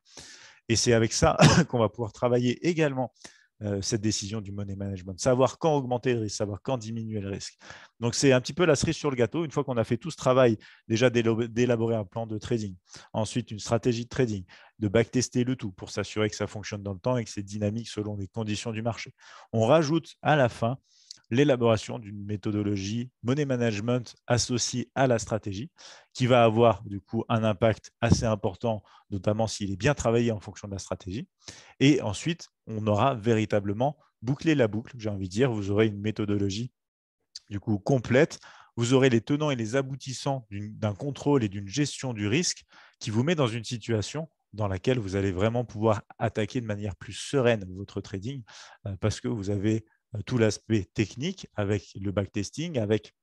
Speaker 1: Et c'est avec ça qu'on va pouvoir travailler également cette décision du money management, savoir quand augmenter le risque, savoir quand diminuer le risque. Donc, c'est un petit peu la cerise sur le gâteau. Une fois qu'on a fait tout ce travail, déjà d'élaborer un plan de trading, ensuite une stratégie de trading, de backtester le tout pour s'assurer que ça fonctionne dans le temps et que c'est dynamique selon les conditions du marché. On rajoute à la fin l'élaboration d'une méthodologie money management associée à la stratégie qui va avoir du coup un impact assez important, notamment s'il est bien travaillé en fonction de la stratégie. Et ensuite, on aura véritablement bouclé la boucle, j'ai envie de dire. Vous aurez une méthodologie du coup complète. Vous aurez les tenants et les aboutissants d'un contrôle et d'une gestion du risque qui vous met dans une situation dans laquelle vous allez vraiment pouvoir attaquer de manière plus sereine votre trading parce que vous avez tout l'aspect technique avec le backtesting, avec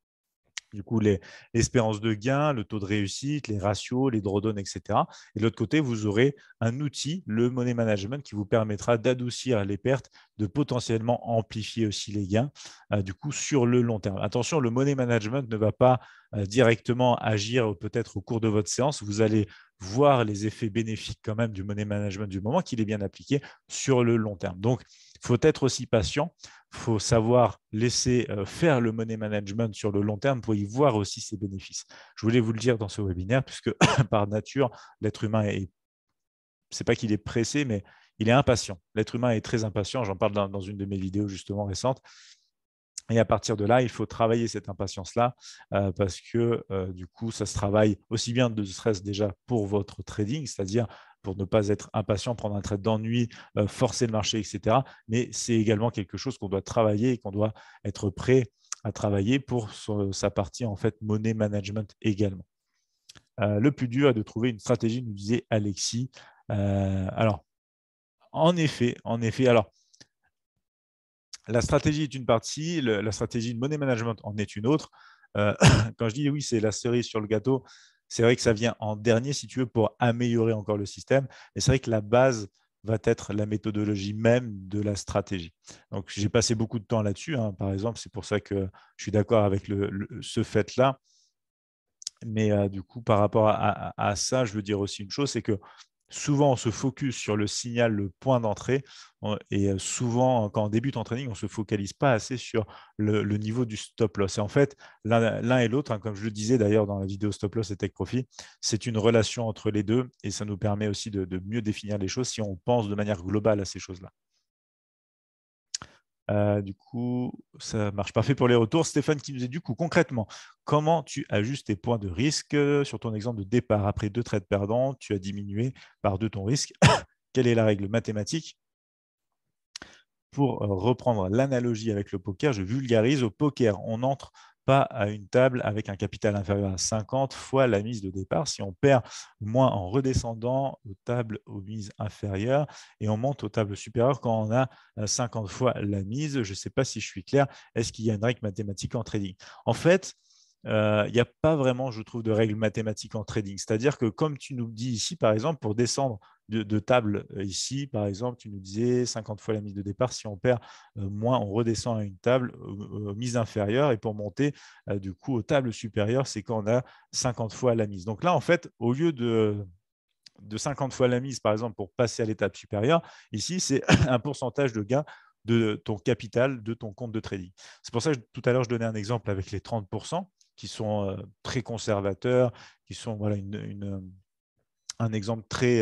Speaker 1: du coup l'espérance de gain, le taux de réussite, les ratios, les drawdowns, etc. Et de l'autre côté, vous aurez un outil, le money management, qui vous permettra d'adoucir les pertes, de potentiellement amplifier aussi les gains, du coup, sur le long terme. Attention, le money management ne va pas directement agir peut-être au cours de votre séance. Vous allez voir les effets bénéfiques quand même du money management du moment qu'il est bien appliqué sur le long terme. Donc, il faut être aussi patient. Il faut savoir laisser faire le money management sur le long terme pour y voir aussi ses bénéfices. Je voulais vous le dire dans ce webinaire, puisque par nature, l'être humain est, c'est pas qu'il est pressé, mais il est impatient. L'être humain est très impatient. J'en parle dans une de mes vidéos justement récentes. Et à partir de là, il faut travailler cette impatience-là parce que du coup, ça se travaille aussi bien de stress déjà pour votre trading, c'est-à-dire pour ne pas être impatient, prendre un trade d'ennui, forcer le marché, etc. Mais c'est également quelque chose qu'on doit travailler et qu'on doit être prêt à travailler pour sa partie en fait money management également. Le plus dur est de trouver une stratégie, nous disait Alexis. Alors, en effet, alors la stratégie est une partie, la stratégie de money management en est une autre. Quand je dis oui, c'est la cerise sur le gâteau, c'est vrai que ça vient en dernier, si tu veux, pour améliorer encore le système. Et c'est vrai que la base va être la méthodologie même de la stratégie. Donc, j'ai passé beaucoup de temps là-dessus, hein, par exemple. C'est pour ça que je suis d'accord avec ce fait-là. Mais du coup, par rapport à ça, je veux dire aussi une chose, c'est que souvent, on se focus sur le signal, le point d'entrée. Et souvent, quand on débute en training, on ne se focalise pas assez sur le niveau du stop loss. Et en fait, l'un et l'autre, hein, comme je le disais d'ailleurs dans la vidéo stop loss et take profit, c'est une relation entre les deux. Et ça nous permet aussi de mieux définir les choses si on pense de manière globale à ces choses-là. Du coup, ça marche parfait pour les retours. Stéphane qui nous dit du coup, concrètement, comment tu ajustes tes points de risque sur ton exemple de départ? Après 2 trades perdants, tu as diminué par 2 ton risque. Quelle est la règle mathématique? Pour reprendre l'analogie avec le poker, je vulgarise. Au poker, on n'entre pas à une table avec un capital inférieur à 50 fois la mise de départ. Si on perd moins en redescendant aux tables aux mises inférieures et on monte aux tables supérieures quand on a 50 fois la mise. Je ne sais pas si je suis clair. Est-ce qu'il y a une règle mathématique en trading? En fait, il n'y a pas vraiment, je trouve, de règle mathématique en trading. C'est-à-dire que comme tu nous dis ici, par exemple, pour descendre de table ici, par exemple, tu nous disais 50 fois la mise de départ. Si on perd moins, on redescend à une table mise inférieure. Et pour monter, du coup, aux tables supérieures, c'est quand on a 50 fois la mise. Donc là, en fait, au lieu de 50 fois la mise, par exemple, pour passer à l'étape supérieure, ici, c'est un pourcentage de gain de ton capital, de ton compte de trading. C'est pour ça que tout à l'heure, je donnais un exemple avec les 30%. qui sont très conservateurs, qui sont voilà, un exemple très,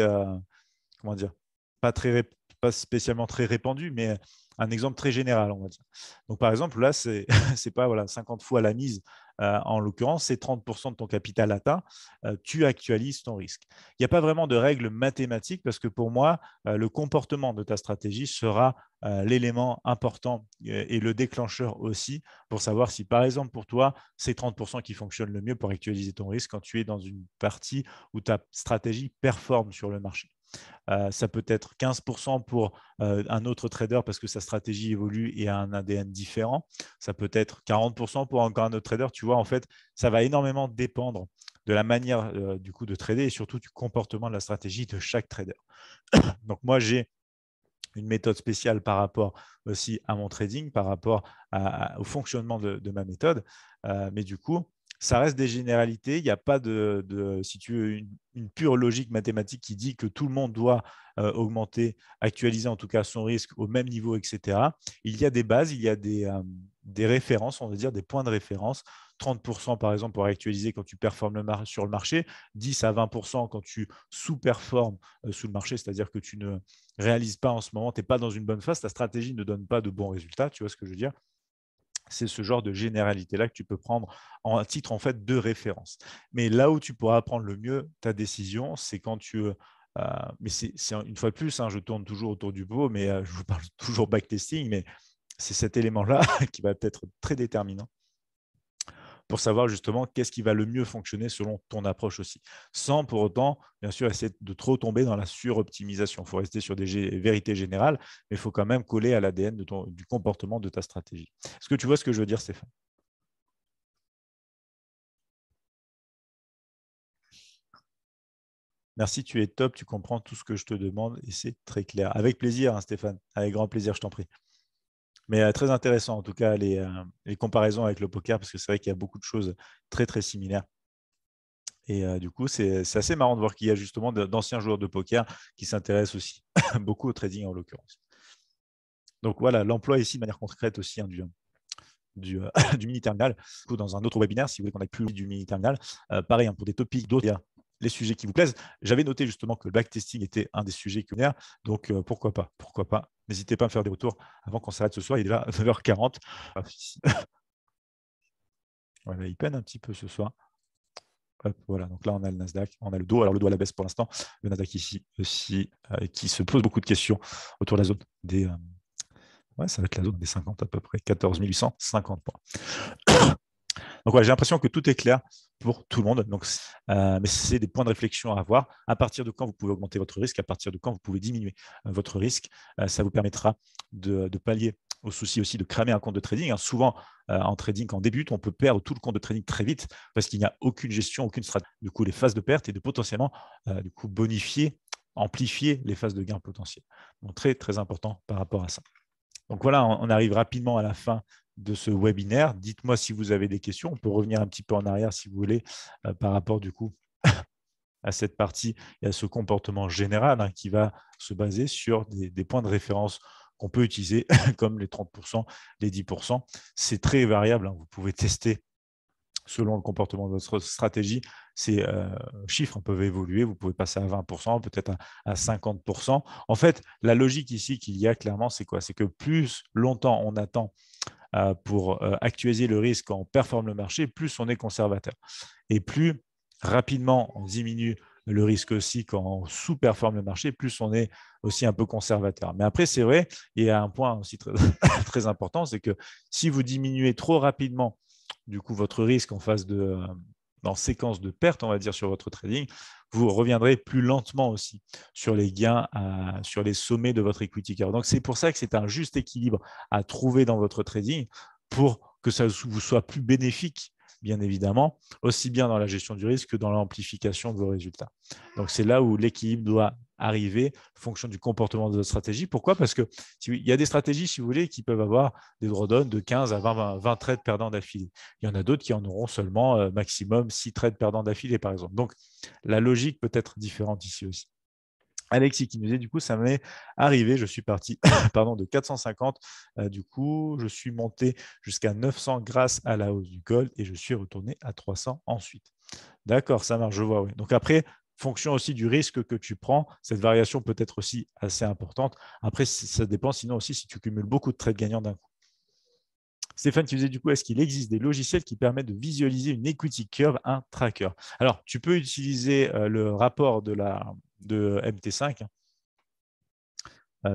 Speaker 1: comment dire, pas spécialement très répandu, mais un exemple très général, on va dire. Donc, par exemple, là, c'est pas voilà, 50 fois la mise, en l'occurrence, c'est 30% de ton capital atteint, tu actualises ton risque. Il n'y a pas vraiment de règle mathématique parce que pour moi, le comportement de ta stratégie sera l'élément important et le déclencheur aussi pour savoir si, par exemple, pour toi, c'est 30% qui fonctionne le mieux pour actualiser ton risque quand tu es dans une partie où ta stratégie performe sur le marché. Ça peut être 15% pour un autre trader parce que sa stratégie évolue et a un ADN différent. Ça peut être 40% pour encore un autre trader. Tu vois, en fait, ça va énormément dépendre de la manière du coup de trader et surtout du comportement de la stratégie de chaque trader. Donc moi, j'ai une méthode spéciale par rapport aussi à mon trading, par rapport au fonctionnement de ma méthode. Mais du coup, ça reste des généralités. Il n'y a pas si tu veux, une pure logique mathématique qui dit que tout le monde doit augmenter, actualiser en tout cas son risque au même niveau, etc. Il y a des bases, il y a des références, on va dire des points de référence. 30% par exemple pour actualiser quand tu performes sur le marché, 10 à 20% quand tu sous-performes sous le marché, c'est-à-dire que tu ne réalises pas en ce moment, tu n'es pas dans une bonne phase, ta stratégie ne donne pas de bons résultats, tu vois ce que je veux dire? C'est ce genre de généralité-là que tu peux prendre en titre en fait de référence. Mais là où tu pourras prendre le mieux ta décision, c'est quand mais c'est une fois de plus, hein, je tourne toujours autour du pot, mais je vous parle toujours backtesting, mais c'est cet élément-là qui va peut-être très déterminant pour savoir justement qu'est-ce qui va le mieux fonctionner selon ton approche aussi. Sans pour autant, bien sûr, essayer de trop tomber dans la suroptimisation. Il faut rester sur des vérités générales, mais il faut quand même coller à l'ADN du comportement de ta stratégie. Est-ce que tu vois ce que je veux dire, Stéphane? Merci, tu es top, tu comprends tout ce que je te demande et c'est très clair. Avec plaisir, hein, Stéphane, avec grand plaisir, je t'en prie. Mais très intéressant en tout cas les comparaisons avec le poker parce que c'est vrai qu'il y a beaucoup de choses très très similaires. Et du coup, c'est assez marrant de voir qu'il y a justement d'anciens joueurs de poker qui s'intéressent aussi beaucoup au trading en l'occurrence. Donc voilà, l'emploi ici de manière concrète aussi hein, du mini-terminal. Dans un autre webinaire, si vous voulez qu'on aille plus loin du mini-terminal, pareil, hein, pour des topics d'autres, les sujets qui vous plaisent. J'avais noté justement que le backtesting était un des sujets qui venaient. Donc pourquoi pas, pourquoi pas. N'hésitez pas à me faire des retours avant qu'on s'arrête ce soir. Il est déjà 9h40. Voilà, il peine un petit peu ce soir. Hop, voilà, donc là on a le Nasdaq, on a le dos, alors le dos à la baisse pour l'instant, le Nasdaq ici aussi, qui se pose beaucoup de questions autour de la zone des, ouais, ça va être la zone des 50 à peu près, 14 850 points. Donc voilà, j'ai l'impression que tout est clair pour tout le monde. Donc, mais c'est des points de réflexion à avoir. À partir de quand vous pouvez augmenter votre risque, à partir de quand vous pouvez diminuer votre risque, ça vous permettra de pallier au souci aussi de cramer un compte de trading. Hein. Souvent, en trading, quand on débute, on peut perdre tout le compte de trading très vite parce qu'il n'y a aucune gestion, aucune stratégie. Du coup, les phases de perte et de potentiellement du coup, bonifier, amplifier les phases de gain potentiels. Donc, très, très important par rapport à ça. Donc voilà, on arrive rapidement à la fin de ce webinaire. Dites-moi si vous avez des questions. On peut revenir un petit peu en arrière si vous voulez par rapport du coup à cette partie et à ce comportement général hein, qui va se baser sur des points de référence qu'on peut utiliser comme les 30%, les 10%. C'est très variable. Hein. Vous pouvez tester selon le comportement de votre stratégie, ces chiffres peuvent évoluer. Vous pouvez passer à 20%, peut-être à 50%. En fait, la logique ici qu'il y a clairement, c'est quoi? C'est que plus longtemps on attend pour actualiser le risque quand on performe le marché, plus on est conservateur. Et plus rapidement on diminue le risque aussi quand on sous-performe le marché, plus on est aussi un peu conservateur. Mais après, c'est vrai, il y a un point aussi très, très important, c'est que si vous diminuez trop rapidement du coup votre risque en phase en séquence de perte, on va dire, sur votre trading, vous reviendrez plus lentement aussi sur les gains, sur les sommets de votre equity curve. Donc, c'est pour ça que c'est un juste équilibre à trouver dans votre trading pour que ça vous soit plus bénéfique, bien évidemment, aussi bien dans la gestion du risque que dans l'amplification de vos résultats. Donc, c'est là où l'équilibre doit arriver en fonction du comportement de votre stratégie. Pourquoi? Parce qu'il y a des stratégies, si vous voulez, qui peuvent avoir des drawdowns de 15 à 20 trades perdants d'affilée. Il y en a d'autres qui en auront seulement maximum 6 trades perdants d'affilée, par exemple. Donc, la logique peut être différente ici aussi. Alexis qui nous dit, du coup, ça m'est arrivé, je suis parti pardon, de 450, du coup, je suis monté jusqu'à 900 grâce à la hausse du gold et je suis retourné à 300 ensuite. D'accord, ça marche, je vois. Oui. Donc après, fonction aussi du risque que tu prends, cette variation peut être aussi assez importante. Après, ça dépend sinon aussi si tu cumules beaucoup de trades gagnants d'un coup. Stéphane qui disait du coup, est-ce qu'il existe des logiciels qui permettent de visualiser une equity curve, un tracker? Alors, tu peux utiliser le rapport de MT5.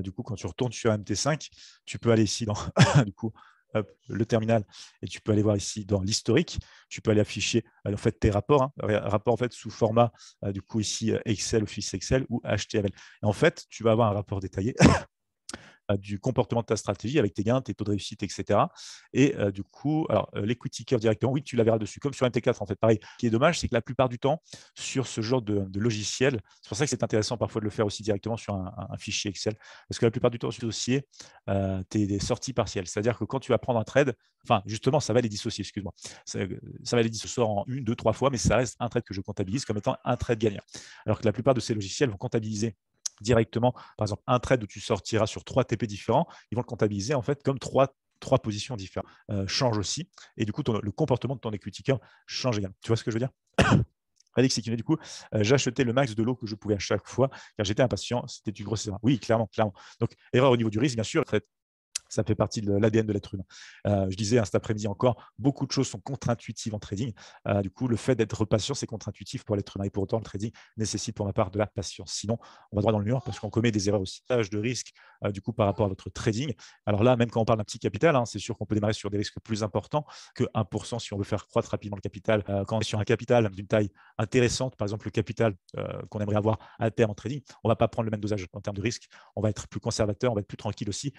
Speaker 1: Du coup, quand tu retournes sur MT5, tu peux aller ici dans du coup, hop, le terminal et tu peux aller voir ici dans l'historique. Tu peux aller afficher en fait, tes rapports, rapports en fait, sous format du coup ici Excel, Office Excel ou HTML. Et en fait, tu vas avoir un rapport détaillé du comportement de ta stratégie avec tes gains, tes taux de réussite, etc. Et du coup, alors l'equity curve directement, oui, tu la verras dessus, comme sur MT4 en fait. Pareil. Ce qui est dommage, c'est que la plupart du temps, sur ce genre de logiciel, c'est pour ça que c'est intéressant parfois de le faire aussi directement sur un fichier Excel, parce que la plupart du temps, sur ce dossier, tu es des sorties partielles. C'est-à-dire que quand tu vas prendre un trade, enfin, justement, ça va les dissocier, excuse-moi. Ça va les dissocier en une, deux, trois fois, mais ça reste un trade que je comptabilise comme étant un trade gagnant. Alors que la plupart de ces logiciels vont comptabiliser directement, par exemple, un trade où tu sortiras sur 3 TP différents, ils vont le comptabiliser en fait comme trois positions différentes. Change aussi. Et du coup, le comportement de ton equity curve change également. Tu vois ce que je veux dire? Alex, c'est du coup, j'ai acheté le max de l'eau que je pouvais à chaque fois, car j'étais impatient. C'était une grosse erreur. Oui, clairement, clairement. Donc, erreur au niveau du risque, bien sûr. Ça fait partie de l'ADN de l'être humain. Je disais cet après-midi encore, beaucoup de choses sont contre-intuitives en trading. Du coup, le fait d'être patient, c'est contre-intuitif pour l'être humain. Et pour autant, le trading nécessite pour ma part de la patience. Sinon, on va droit dans le mur parce qu'on commet des erreurs aussi. De risque, du coup, par rapport à notre trading. Alors là, même quand on parle d'un petit capital, c'est sûr qu'on peut démarrer sur des risques plus importants que 1% si on veut faire croître rapidement le capital. Quand on est sur un capital d'une taille intéressante, par exemple le capital qu'on aimerait avoir à terme en trading, on ne va pas prendre le même dosage en termes de risque. On va être plus conservateur, on va être plus tranquille aussi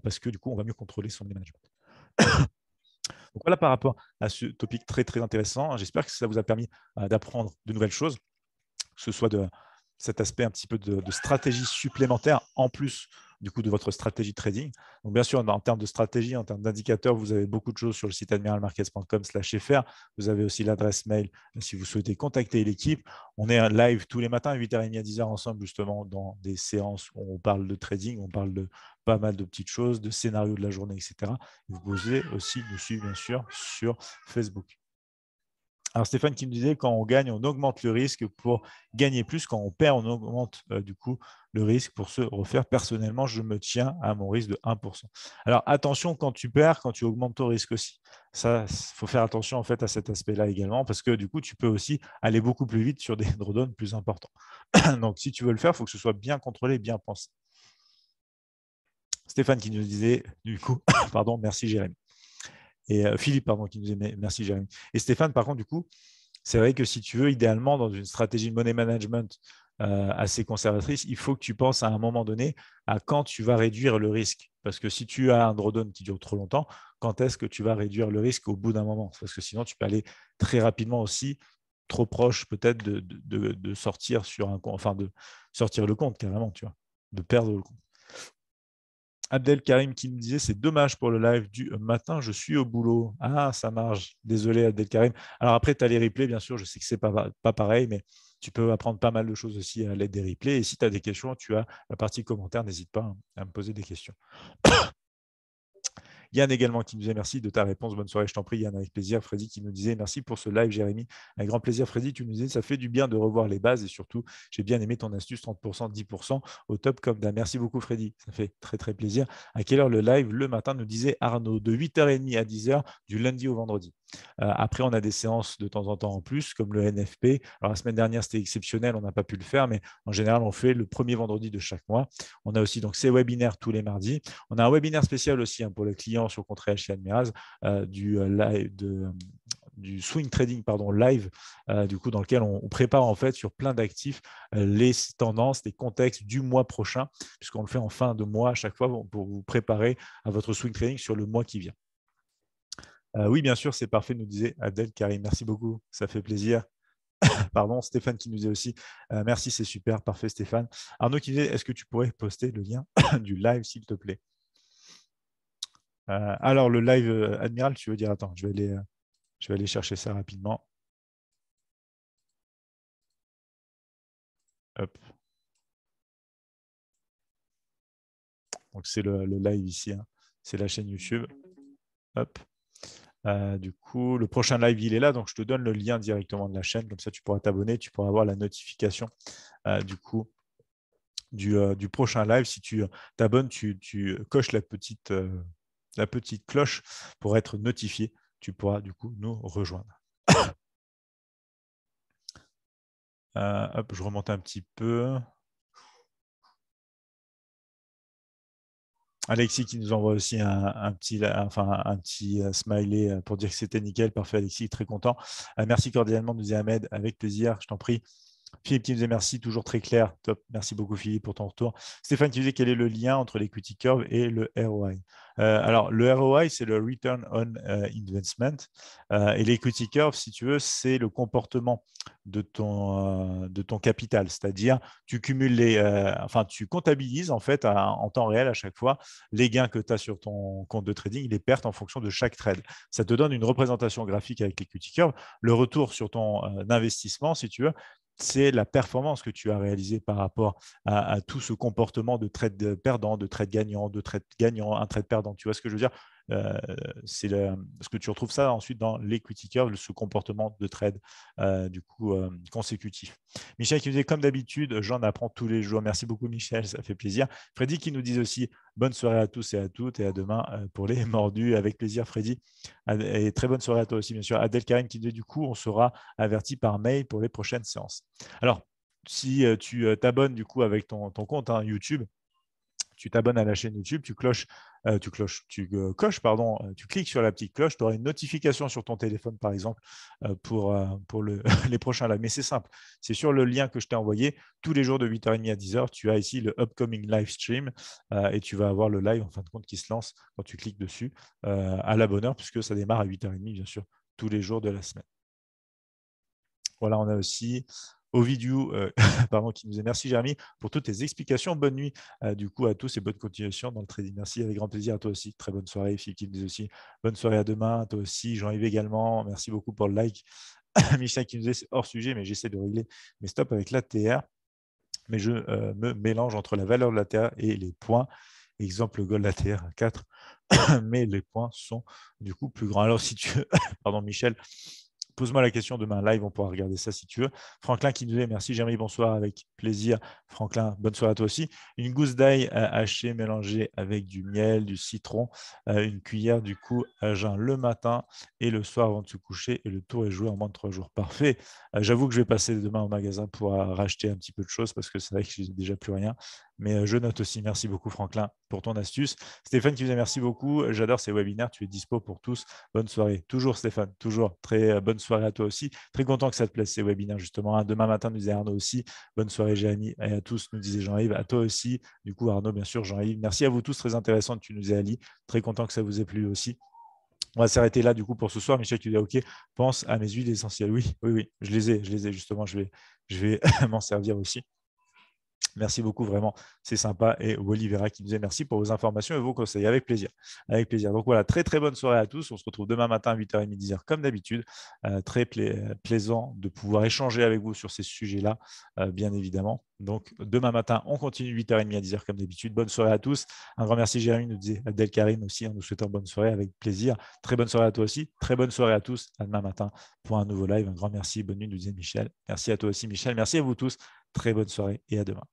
Speaker 1: parce que du coup, on va mieux contrôler son management. Donc voilà par rapport à ce topic très, très intéressant. J'espère que ça vous a permis d'apprendre de nouvelles choses, que ce soit de cet aspect un petit peu de stratégie supplémentaire en plus du coup de votre stratégie trading. Donc bien sûr, en termes de stratégie, en termes d'indicateurs, vous avez beaucoup de choses sur le site admiralmarkets.com/fr. Vous avez aussi l'adresse mail si vous souhaitez contacter l'équipe. On est live tous les matins à 8h30 à 10h ensemble justement dans des séances où on parle de trading, on parle de pas mal de petites choses, de scénarios de la journée, etc. Vous pouvez aussi nous suivre bien sûr sur Facebook. Alors Stéphane qui me disait, quand on gagne, on augmente le risque pour gagner plus. Quand on perd, on augmente du coup le risque pour se refaire. Personnellement, je me tiens à mon risque de 1%. Alors attention, quand tu perds, quand tu augmentes ton risque aussi. Ça, il faut faire attention en fait à cet aspect-là également, parce que du coup, tu peux aussi aller beaucoup plus vite sur des drawdowns plus importants. Donc si tu veux le faire, il faut que ce soit bien contrôlé, bien pensé. Stéphane qui nous disait, du coup, pardon, merci Jérémy. Et Philippe, pardon, qui nous disait merci Jérémy. Et Stéphane, par contre, du coup, c'est vrai que si tu veux, idéalement, dans une stratégie de money management assez conservatrice, il faut que tu penses à un moment donné à quand tu vas réduire le risque. Parce que si tu as un drawdown qui dure trop longtemps, quand est-ce que tu vas réduire le risque au bout d'un moment? Parce que sinon, tu peux aller très rapidement aussi, trop proche peut-être de sortir sur un compte, enfin de sortir le compte carrément, tu vois, de perdre le compte. Abdel Karim qui me disait, c'est dommage pour le live du matin, je suis au boulot. Ah, ça marche. Désolé, Abdel Karim. Alors après, tu as les replays, bien sûr, je sais que c'est pas pareil, mais tu peux apprendre pas mal de choses aussi à l'aide des replays. Et si tu as des questions, tu as la partie commentaire, n'hésite pas à me poser des questions. Yann également qui nous disait merci de ta réponse. Bonne soirée, je t'en prie, Yann, avec plaisir. Freddy qui nous disait merci pour ce live, Jérémy. Avec grand plaisir, Freddy, tu nous disais ça fait du bien de revoir les bases et surtout, j'ai bien aimé ton astuce 30%, 10% au top comme d'hab. Merci beaucoup, Freddy. Ça fait très, très plaisir. À quelle heure le live? Le matin, nous disait Arnaud, de 8h30 à 10h du lundi au vendredi. Après, on a des séances de temps en temps en plus, comme le NFP. Alors, la semaine dernière, c'était exceptionnel, on n'a pas pu le faire, mais en général, on fait le premier vendredi de chaque mois. On a aussi donc ces webinaires tous les mardis. On a un webinaire spécial aussi pour les clients sur contrat chez Admiraz, du swing trading live, du coup dans lequel on prépare en fait sur plein d'actifs les tendances, les contextes du mois prochain, puisqu'on le fait en fin de mois à chaque fois pour vous préparer à votre swing trading sur le mois qui vient. Oui, bien sûr, c'est parfait, nous disait Abdel Karim. Merci beaucoup, ça fait plaisir. Pardon, Stéphane qui nous disait aussi merci, c'est super, parfait Stéphane. Arnaud qui disait est-ce que tu pourrais poster le lien du live s'il te plaît? Alors, le live Admiral, tu veux dire, attends, je vais aller chercher ça rapidement. Hop. Donc, c'est le live ici. Hein. C'est la chaîne YouTube. Hop. Du coup, le prochain live, il est là. Donc, je te donne le lien directement de la chaîne. Comme ça, tu pourras t'abonner. Tu pourras avoir la notification du coup du prochain live. Si tu t'abonnes, tu coches la petite cloche pour être notifié. Tu pourras du coup nous rejoindre. Hop, je remonte un petit peu. Alexis qui nous envoie aussi un petit smiley pour dire que c'était nickel. Parfait, Alexis, très content. Merci cordialement, nous dit Ahmed. Avec plaisir, je t'en prie. Philippe qui nous dit merci, toujours très clair. Top. Merci beaucoup, Philippe, pour ton retour. Stéphane qui nous dit quel est le lien entre l'equity curve et le ROI. Alors, le ROI, c'est le Return on Investment. Et l'equity curve, si tu veux, c'est le comportement de ton capital. C'est-à-dire, tu cumules tu comptabilises en fait en temps réel à chaque fois les gains que tu as sur ton compte de trading, les pertes en fonction de chaque trade. Ça te donne une représentation graphique avec l'equity curve. Le retour sur ton investissement, si tu veux, c'est la performance que tu as réalisée par rapport à tout ce comportement de trade perdant, de trade gagnant, de trade gagnant, un trade perdant. Tu vois ce que je veux dire? C'est ce que tu retrouves ça ensuite dans l'equity curve, ce comportement de trade consécutif. Michel qui nous dit comme d'habitude, j'en apprends tous les jours. Merci beaucoup Michel, ça fait plaisir. Freddy qui nous dit aussi bonne soirée à tous et à toutes et à demain pour les mordus. Avec plaisir Freddy. Et très bonne soirée à toi aussi bien sûr. Adèle Karine qui nous dit du coup on sera averti par mail pour les prochaines séances. Alors si tu t'abonnes du coup avec ton compte YouTube, tu t'abonnes à la chaîne YouTube, tu cliques sur la petite cloche, tu auras une notification sur ton téléphone, par exemple, pour les prochains lives. Mais c'est simple, c'est sur le lien que je t'ai envoyé. Tous les jours de 8h30 à 10h, tu as ici le upcoming live stream et tu vas avoir le live, en fin de compte, qui se lance quand tu cliques dessus à la bonne heure, puisque ça démarre à 8h30, bien sûr, tous les jours de la semaine. Voilà, on a aussi Ovidiu qui nous dit merci Jérémy pour toutes tes explications. Bonne nuit du coup à tous et bonne continuation dans le trading. Merci, avec grand plaisir à toi aussi. Très bonne soirée. Philippe qui nous dit aussi bonne soirée à demain. À toi aussi, Jean-Yves également. Merci beaucoup pour le like. Michel qui nous dit c'est hors sujet, mais j'essaie de régler mes stops avec l'ATR. Mais je me mélange entre la valeur de l'ATR et les points. Exemple, gold ATR à 4, mais les points sont du coup plus grands. Alors si tu veux, pardon Michel, pose-moi la question demain live, on pourra regarder ça si tu veux. Franklin qui nous dit merci Jérémy, bonsoir, avec plaisir. Franklin, bonne soirée à toi aussi. Une gousse d'ail hachée mélangée avec du miel, du citron, une cuillère du coup à jeun le matin et le soir avant de se coucher, et le tour est joué en moins de 3 jours. Parfait. J'avoue que je vais passer demain au magasin pour racheter un petit peu de choses parce que c'est vrai que je n'ai déjà plus rien. Mais je note aussi. Merci beaucoup Franklin pour ton astuce. Stéphane qui vous dit merci beaucoup. J'adore ces webinaires. Tu es dispo pour tous. Bonne soirée. Toujours Stéphane, toujours. Très bonne soirée à toi aussi. Très content que ça te plaise ces webinaires justement. Demain matin, nous disait Arnaud aussi. Bonne soirée Jérémy et à tous, nous disait Jean-Yves. À toi aussi. Du coup Arnaud, bien sûr, Jean-Yves. Merci à vous tous. Très intéressant que tu nous aies Ali. Très content que ça vous ait plu aussi. On va s'arrêter là du coup pour ce soir. Michel, tu dis OK, pense à mes huiles essentielles. Oui, je les ai justement. Je vais m'en servir aussi. Merci beaucoup, vraiment, c'est sympa. Et Wally Vera qui nous dit merci pour vos informations et vos conseils. Avec plaisir. Avec plaisir. Donc voilà, très très bonne soirée à tous. On se retrouve demain matin à 8h30, 10h comme d'habitude. Très plaisant de pouvoir échanger avec vous sur ces sujets-là, bien évidemment. Donc demain matin, on continue 8h30 à 10h comme d'habitude. Bonne soirée à tous. Un grand merci, Jérémy, nous disait Abdel Karim aussi, en nous souhaitant bonne soirée avec plaisir. Très bonne soirée à toi aussi. Très bonne soirée à tous. À demain matin pour un nouveau live. Un grand merci. Bonne nuit, nous disait Michel. Merci à toi aussi, Michel. Merci à vous tous. Très bonne soirée et à demain.